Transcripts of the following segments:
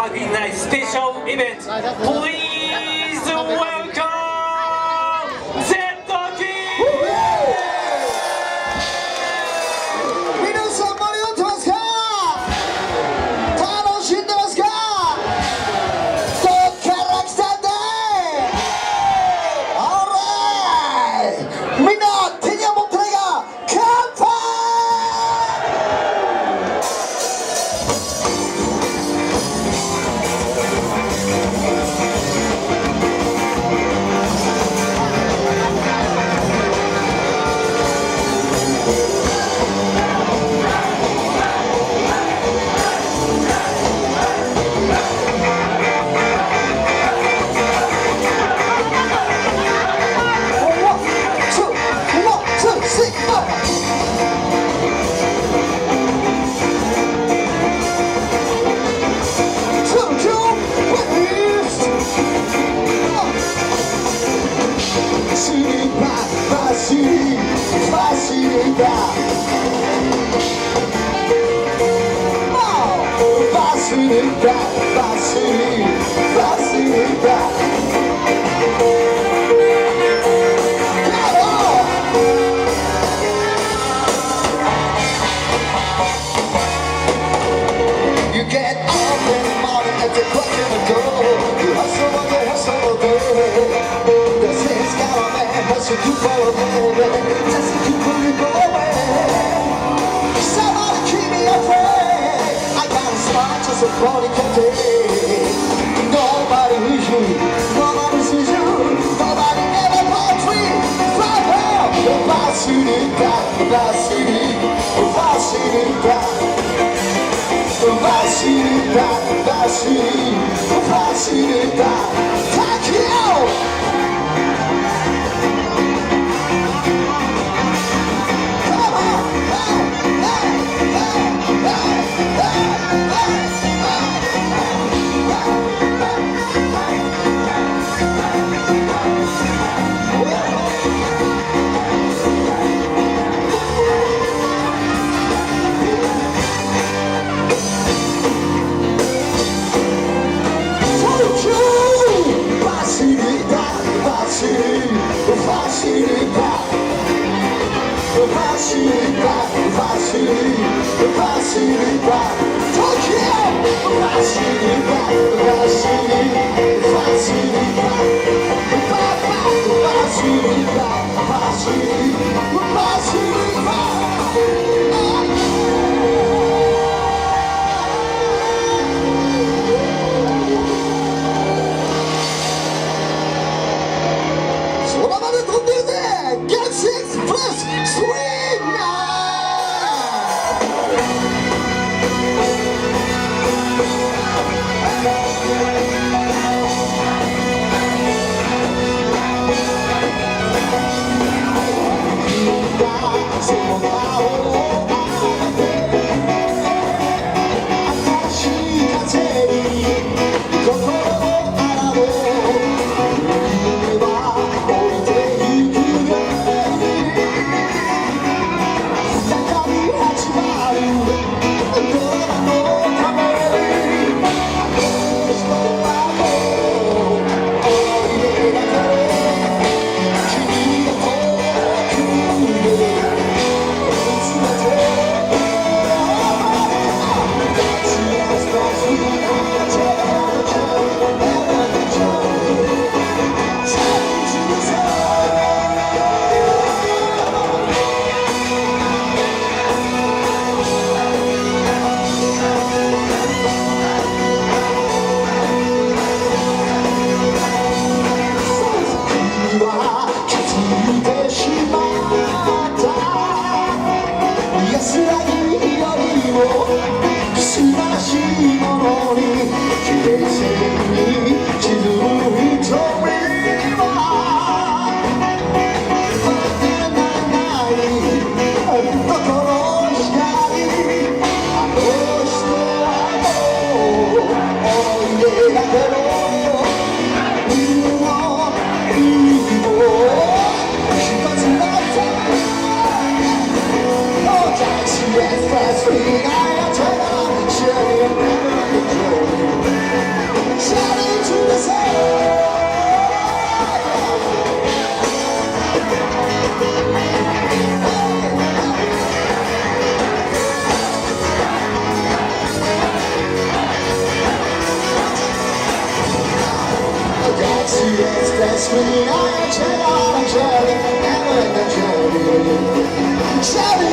Friday night special event. Please welcome ZOG! 皆さん盛り上がってますか？楽しんでますか？どっから来たんだい？ Alright! みんな手には持ってないが乾杯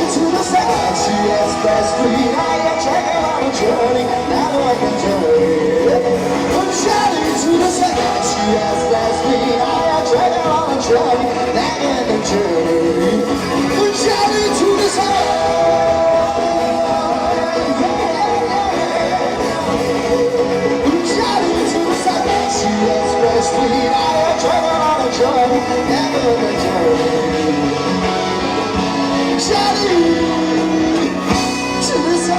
to the second. She is best free. I am checking on a journey. Now I can journey. Journey to the second. She is best free. I am checking on a journey. Now I can journey. Journey to the second. Journey to the second. She is best free. I am checking on a journey. Now I can journey. Journey to the sun.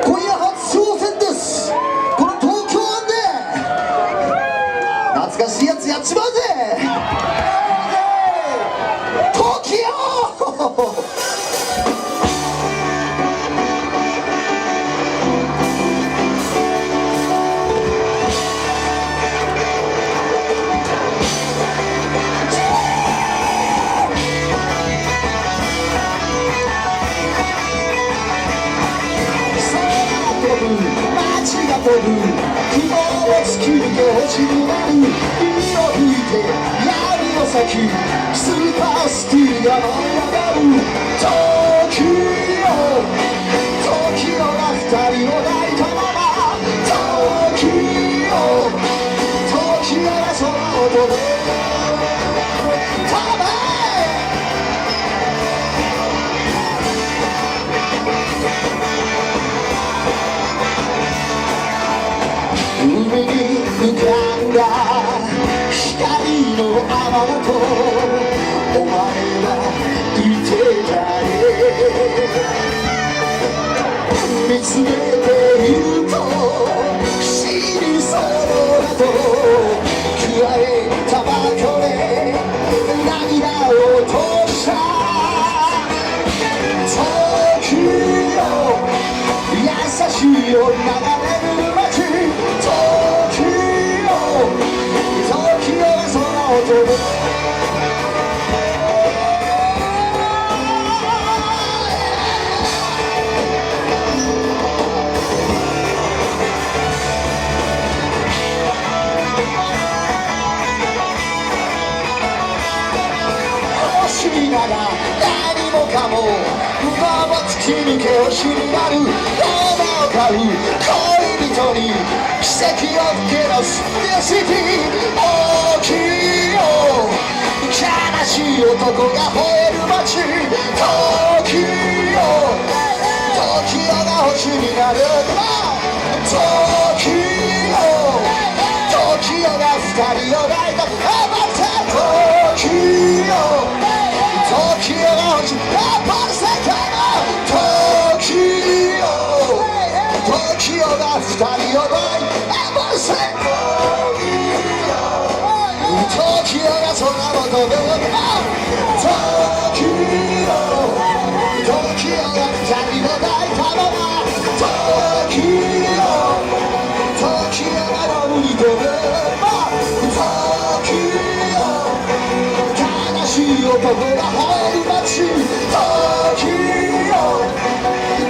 今夜初挑戦です。この東京湾で懐かしいやつやっちまうぜ。東京街が飛ぶ雲を突き抜け落ちるなる海を吹いて闇を咲きスーパースティーが舞い上がる時をが二人を抱いたまま時が空を飛ぶ海に浮かんだ光の雨とお前はいてたね見つめていると死にそうだと加えタバコで涙を落とした時を優しいよ流れる街時が空を飛ぶ星見なが何もかも馬は突き抜け星になるローマを買う恋人に奇跡を受け出すデシティ大きいよ悲しい男が吠える街時が星になる時が二人を抱いた時が星世界の時が二人を抱いた世界時が空を飛ぶ時が二人を抱いたまま時が夜に飛ぶ悲しい男が吠える街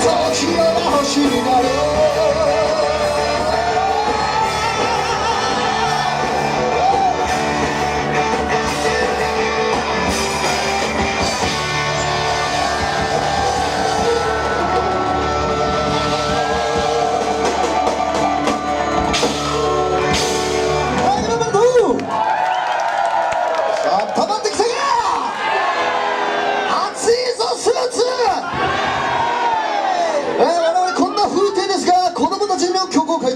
時が星になる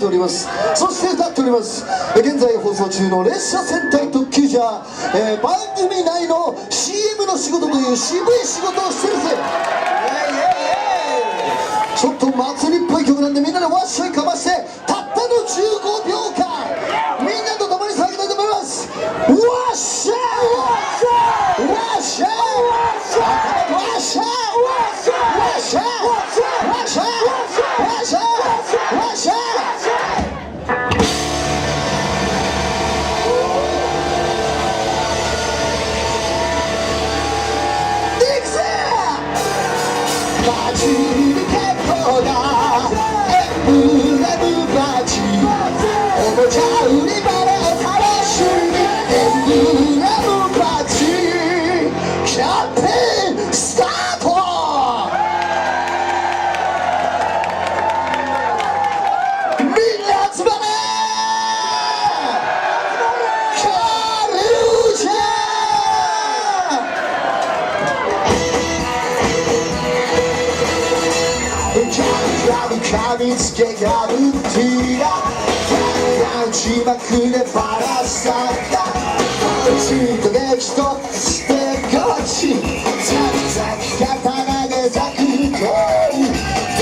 おります。そして歌っております。現在放送中の列車戦隊特急じゃ、番組内の CM の仕事という渋い仕事をしてるぜ。ちょっと祭りっぽい曲なんでみんなでワッショイかましてたったの15秒間みんなと共に騒ぎたいと思います。ワッシャーワッシャーワッシャーワッシャーワッシャーワッシャーワッシャーワッシャーじゃあ売り場で楽しみエンブレムバッジキャンペーンスタート。みんな集まれカルチャー噛みつけがるティーラ打ちまくれバラさった打ちと激としてこっちザキザキ刀でザクとい手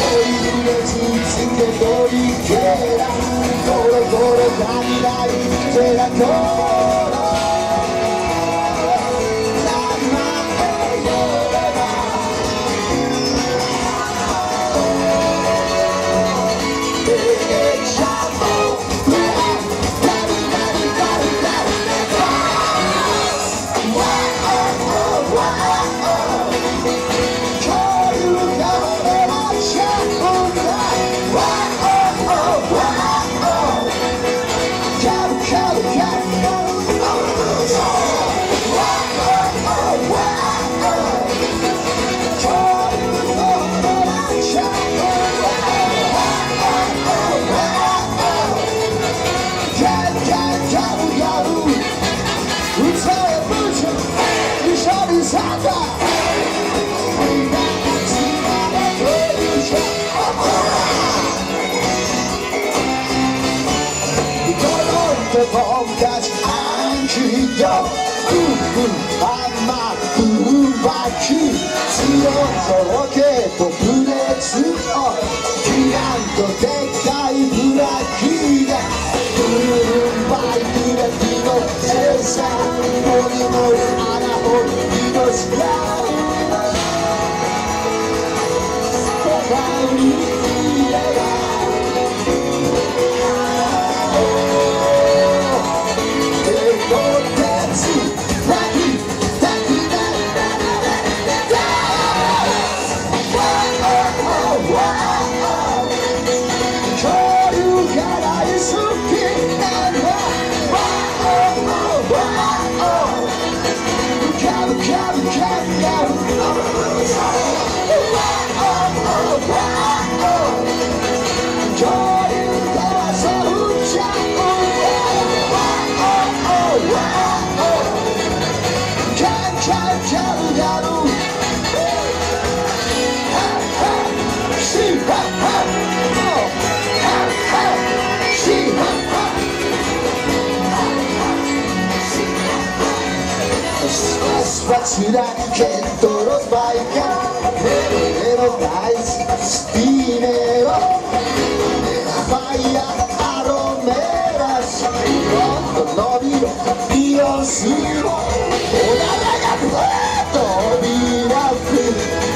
入れつつけといけらゴロゴロガリガリテラゴロ僕たち暗記よあんまふんばき強そうけとブレツをギガンとでっかいブラキがブルーバイブラキのセンサーモリモリ穴掘りのスラウ他にいればつらいけどロスバイカメロ大好きスピーネロファイヤーアロメラスロンド伸びろビヨンスもおならがふわっとびらく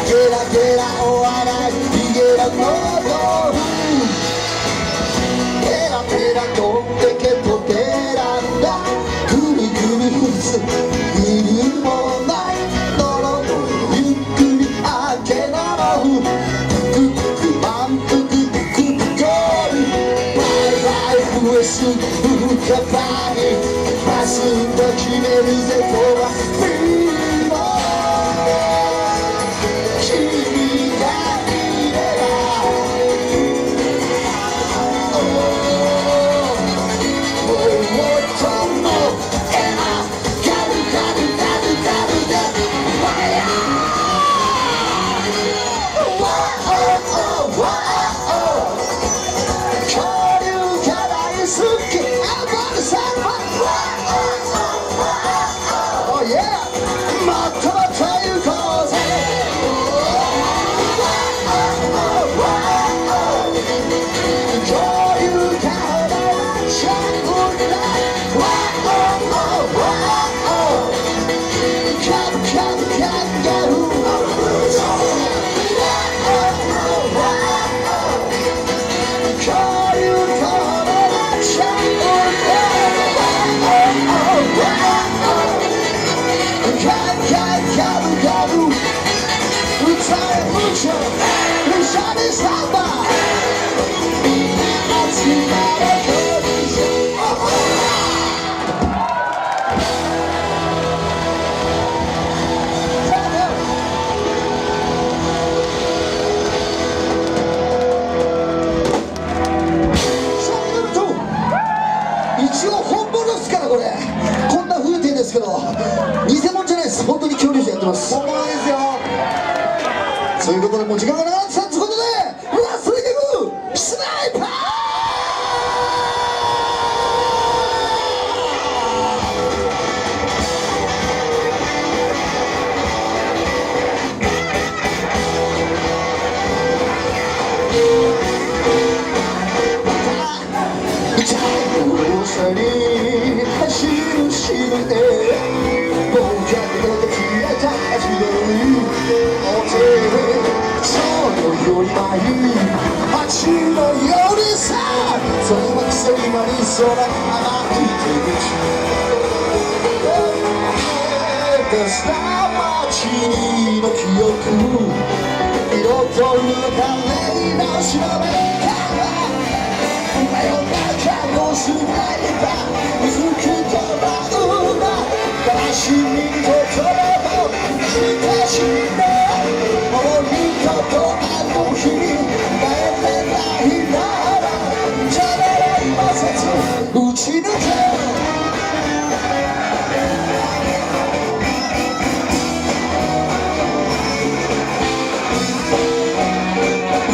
ゲラゲラお笑いヒゲラの豆腐ペラペラ飛んでけとペランダぐるぐるふつぐるも深くにパスと決めるぜとは君がいればもっともエマガルガルガルガルでファイヤーOh yeah! 偽物じゃないです。本当に恐竜誌やってます。本物ですよ。そういうことでもう時間がなくなってきたということで、ラスト曲スナイパー。に走る死ぬ絵、もう逆で消えた足取りそのより前に街のよりさ、それは癖になりそうな甘い手口した街の記憶、色とりの華麗な調べ方、真夜中のスナイパー、水切りと舞うな悲しみとトラブル親しんで、もう二度とあの日に帰れないならためらいませず打ち抜け、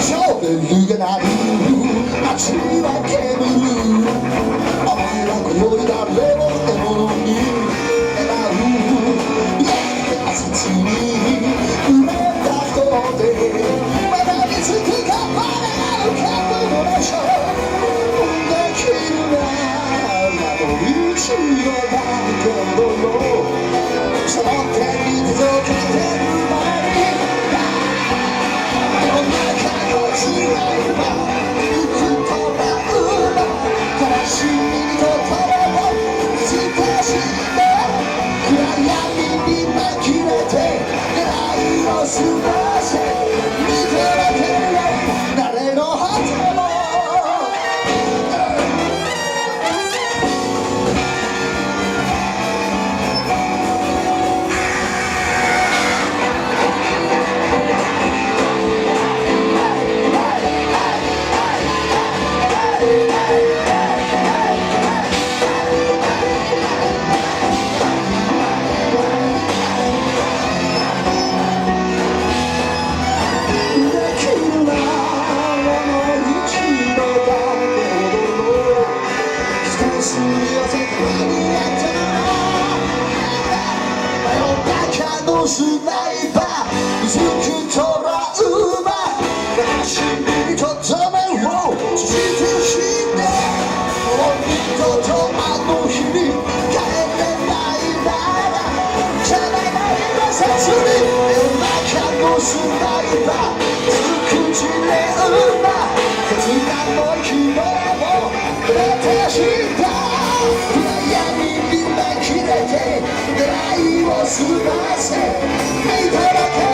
ショベルが鳴る街は煙る、お前は今宵誰も獲物に狙う、朝つに埋めた人でまだ見つけかばれなる覚悟でしょ、できるなら一度だけどよ、その手に届けてる前に世の中の違いは悲しみとともに少しで暗闇に紛れて狙いをすませ見てられる誰の果てもスナイパー突きトラウマ、悲しみとためをついて死んで、もう二度とあの日に帰れないならじゃない摩擦に夜中のスナイパー尽くしれるな、決断の希望を果たした暗闇に紛れて狙いをすませ見ただけ